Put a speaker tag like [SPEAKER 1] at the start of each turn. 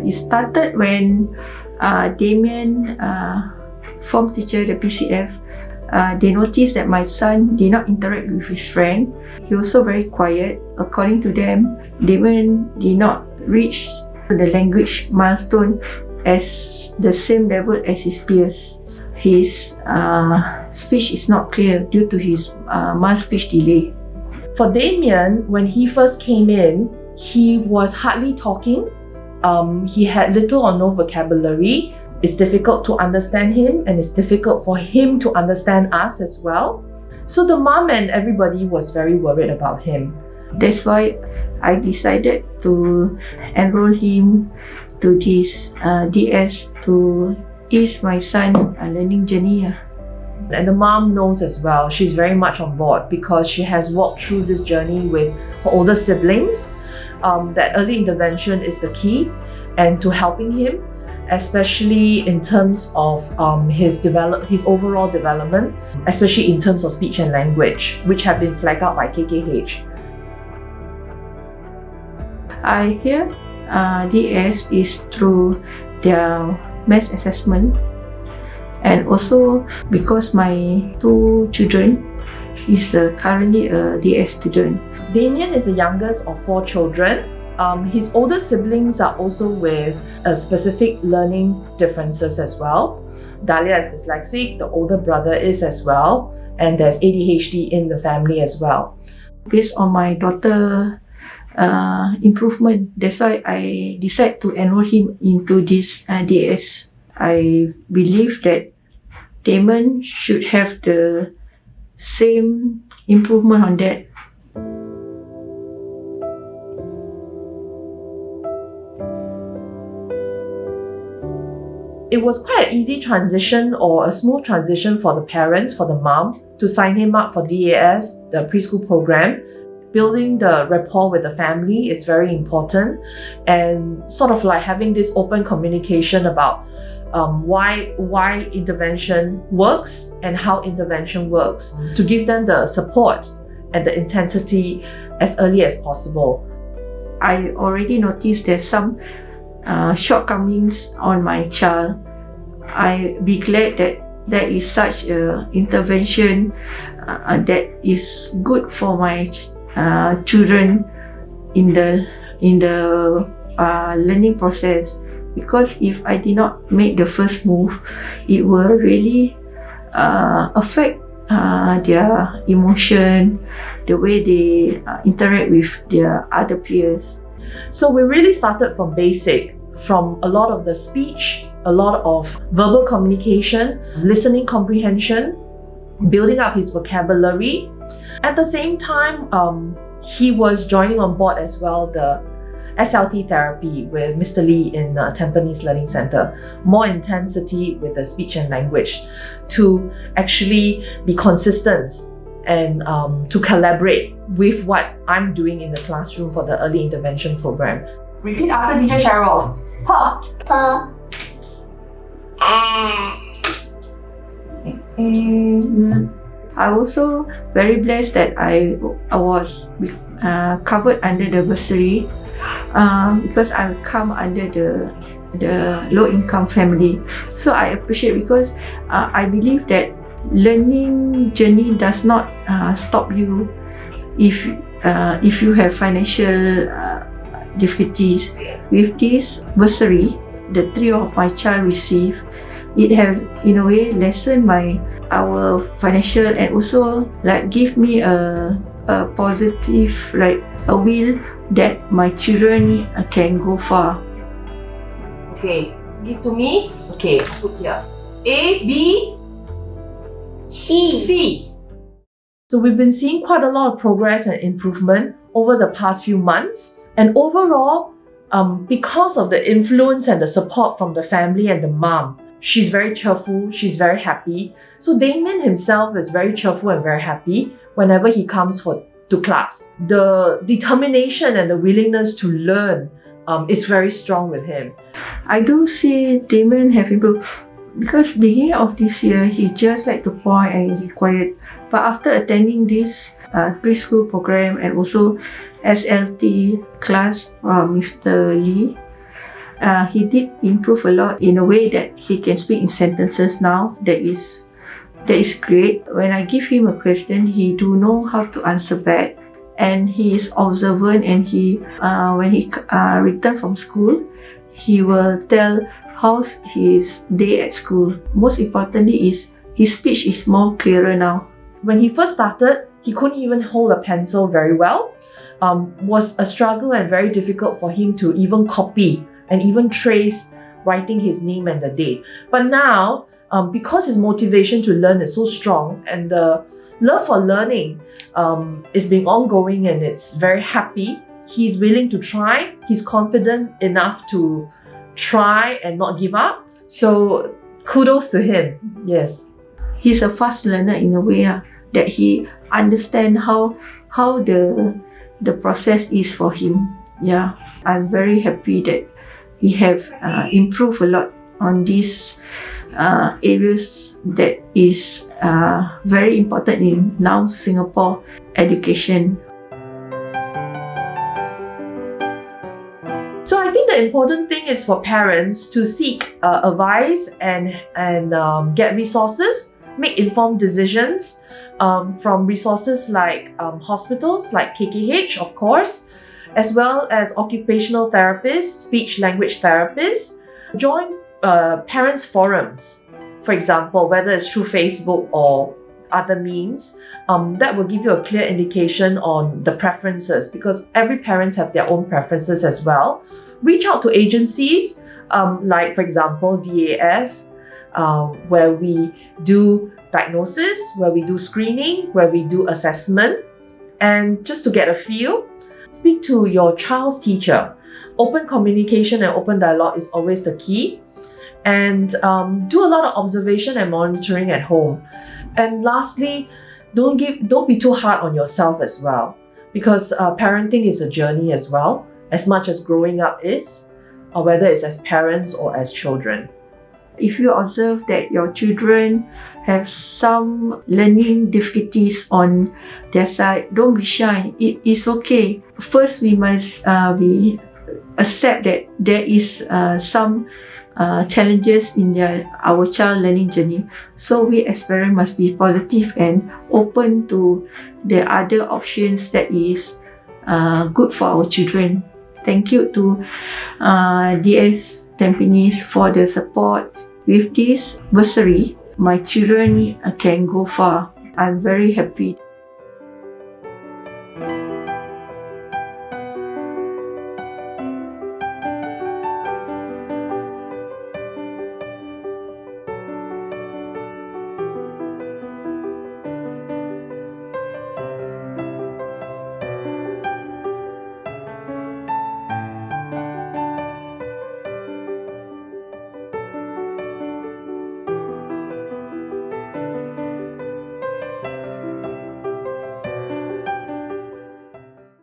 [SPEAKER 1] It started when Damian, form teacher, the PCF, they noticed that my son did not interact with his friend. He was also very quiet. According to them, Damian did not reach the language milestone as the same level as his peers. His speech is not clear due to his mild speech delay.
[SPEAKER 2] For Damian, when he first came in, he was hardly talking. He had little or no vocabulary. It's difficult to understand him, and it's difficult for him to understand us as well. So the mom and everybody was very worried about him.
[SPEAKER 1] That's why I decided to enroll him to this DS to ease my son learning journey.
[SPEAKER 2] And the mom knows as well. She's very much on board because she has walked through this journey with her older siblings. That early intervention is the key and to helping him, especially in terms of his overall development, especially in terms of speech and language, which have been flagged out by KKH.
[SPEAKER 1] I hear DS is through their math assessment, and also because my two children is currently a DS student.
[SPEAKER 2] Damian is the youngest of 4 children. His older siblings are also with specific learning differences as well. Dahlia is dyslexic, the older brother is as well, and there's ADHD in the family as well.
[SPEAKER 1] Based on my daughter improvement, that's why I decided to enroll him into this DS. I believe that Damon should have the same improvement on that.
[SPEAKER 2] It was quite an easy transition or a smooth transition for the parents, for the mom, to sign him up for DAS, the preschool program. Building the rapport with the family is very important, and sort of like having this open communication about why intervention works and how intervention works, to give them the support and the intensity as early as possible.
[SPEAKER 1] I already noticed there's some shortcomings on my child. I be glad that there is such an intervention that is good for my children in the learning process. Because if I did not make the first move, it will really affect their emotion, the way they interact with their other peers.
[SPEAKER 2] So we really started from basic, from a lot of the speech, a lot of verbal communication, listening comprehension, building up his vocabulary. At the same time, he was joining on board as well the SLT therapy with Mr. Lee in Tampines Learning Center. More intensity with the speech and language to actually be consistent and to collaborate with what I'm doing in the classroom for the early intervention program. Repeat after teacher Cheryl. Pa.
[SPEAKER 3] Pa.
[SPEAKER 1] I'm also very blessed that I was covered under the bursary because I come under the low-income family. So I appreciate, because I believe that learning journey does not stop you if you have financial difficulties. With this bursary, the 3 of my child receive, it have in a way lessened our financial, and also like give me a positive, like a will that my children can go far.
[SPEAKER 2] Okay, give to me. Okay, put here. A, B,
[SPEAKER 3] C.
[SPEAKER 2] C. So we've been seeing quite a lot of progress and improvement over the past few months. And overall, because of the influence and the support from the family and the mom, she's very cheerful, she's very happy. So Damian himself is very cheerful and very happy whenever he comes to class. The determination and the willingness to learn is very strong with him.
[SPEAKER 1] I do see Damian have improved, because beginning of this year, he just like to point and he quiet. But after attending this preschool program and also SLT class from Mr. Lee, he did improve a lot in a way that he can speak in sentences now. That is great. When I give him a question, he do know how to answer back, and he is observant. And when he return from school, he will tell how's his day at school. Most importantly is his speech is more clearer now.
[SPEAKER 2] When he first started, he couldn't even hold a pencil very well. Was a struggle and very difficult for him to even copy and even trace writing his name and the date. But now, because his motivation to learn is so strong and the love for learning is being ongoing and it's very happy, he's willing to try. He's confident enough to try and not give up. So kudos to him. Yes.
[SPEAKER 1] He's a fast learner in a way that he understand how the process is for him. Yeah, I'm very happy that he have improved a lot on these areas that is very important in now Singapore education.
[SPEAKER 2] So I think the important thing is for parents to seek advice and get resources, make informed decisions from resources like hospitals, like KKH, of course, as well as occupational therapists, speech language therapists. Join parents' forums, for example, whether it's through Facebook or other means. That will give you a clear indication on the preferences, because every parent have their own preferences as well. Reach out to agencies like, for example, DAS, where we do diagnosis, where we do screening, where we do assessment. And just to get a feel, speak to your child's teacher. Open communication and open dialogue is always the key. And do a lot of observation and monitoring at home. And lastly, don't be too hard on yourself as well, because parenting is a journey as well, as much as growing up is, or whether it's as parents or as children.
[SPEAKER 1] If you observe that your children have some learning difficulties on their side, don't be shy. It is okay. First, we must accept that there is some challenges in our child learning journey. So we as parents must be positive and open to the other options that is good for our children. Thank you to DS Tampines for the support. With this bursary, my children can go far. I'm very happy.